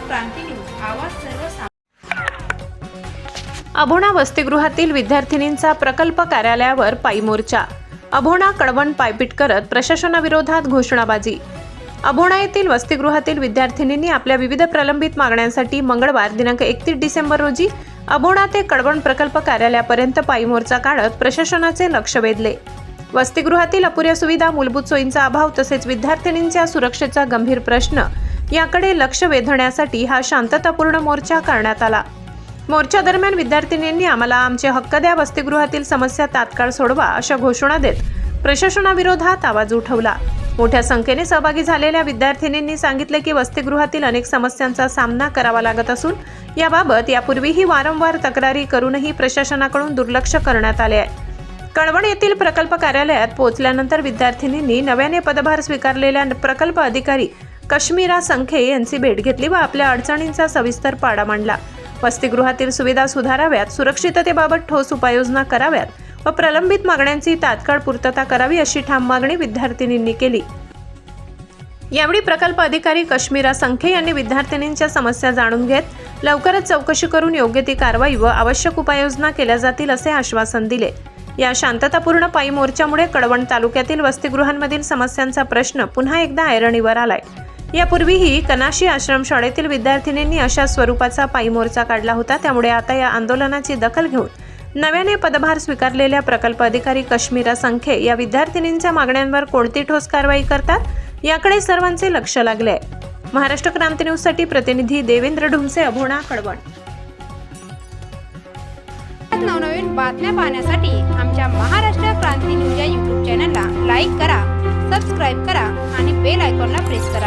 क्रांती news, आवाज सर्वसामान्य। अभोणा वसतिगृहातील विद्यार्थिनींचा प्रकल्प कार्यालयावर पायी मोर्चा। अभोणा कळवण पायपीट करत प्रशासनाविरोधात घोषणाबाजी। अभोणा येथील वसतिगृहातील विद्यार्थिनींनी आपल्या विविध प्रलंबित मागण्यांसाठी मंगळवार दिनांक 31 डिसेंबर रोजी अभोणा ते कळवण प्रकल्प कार्यालयापर्यंत पायी मोर्चा काढत प्रशासनाचे लक्ष वेधले। वसतिगृहातील अपुऱ्या सुविधा, मूलभूत सोयींचा अभाव तसेच विद्यार्थिनींच्या सुरक्षेचा गंभीर प्रश्न याकडे लक्ष वेधण्यासाठी हा शांततापूर्ण मोर्चा करण्यात आला। मोर्चा दरम्यान विद्यार्थिनींनी आम्हाला आमचे हक्क द्या, वसतिगृहातील समस्या तात्काळ सोडवा अशा घोषणा देत प्रशासनाविरोधात आवाज उठवला। मोठ्या संख्येने सहभागी झालेल्या विद्यार्थिनींनी सांगितले की वसतिगृहातील अनेक समस्यांचा सामना करावा लागत असून याबाबत यापूर्वीही वारंवार तक्रारी करूनही प्रशासनाकडून दुर्लक्ष करण्यात आले आहे। कळवण येथील प्रकल्प कार्यालयात पोहोचल्यानंतर विद्यार्थिनींनी नव्याने पदभार स्वीकारलेल्या प्रकल्प अधिकारी कश्मीरा संखे यांची भेट घेतली व आपल्या अडचणींचा सविस्तर पाडा मांडला। वसतिगृहातील सुविधा सुधाराव्यात, सुरक्षिततेबाबत ठोस उपाययोजना कराव्यात व प्रलंबित मागण्यांची तात्काळ पूर्तता करावी अशी ठाम मागणी विद्यार्थिनींनी केली। यावेळी प्रकल्प अधिकारी कश्मीरा संखे यांनी विद्यार्थिनींच्या समस्या जाणून घेत लवकरच चौकशी करून योग्य ती कारवाई व आवश्यक उपाययोजना केल्या जातील असे आश्वासन दिले। या शांततापूर्ण पायी मोर्चामुळे कळवण तालुक्यातील वसतिगृहांमधील समस्यांचा प्रश्न पुन्हा एकदा ऐरणीवर आलाय। यापूर्वीही कनाशी आश्रमशाळेतील विद्यार्थिनींनी अशा स्वरूपाचा पायी मोर्चा काढला होता, त्यामुळे आता या आंदोलनाची दखल घेऊन नव्याने पदभार स्वीकारलेल्या प्रकल्प अधिकारी कश्मीरा संखे या विद्यार्थिनींच्या मागण्यांवर कोणती ठोस कारवाई करतात याकडे सर्वांचे लक्ष लागले आहे। महाराष्ट्र क्रांती न्यूज साठी प्रतिनिधी देवेंद्र ढुमसे, अभोणा, कळवण। नवनवीन बातम्या पाहण्यासाठी आमच्या महाराष्ट्र क्रांती न्यूज या YouTube चॅनलला लाईक करा, सबस्क्राईब करा आणि बेल आयकॉनला प्रेस करा।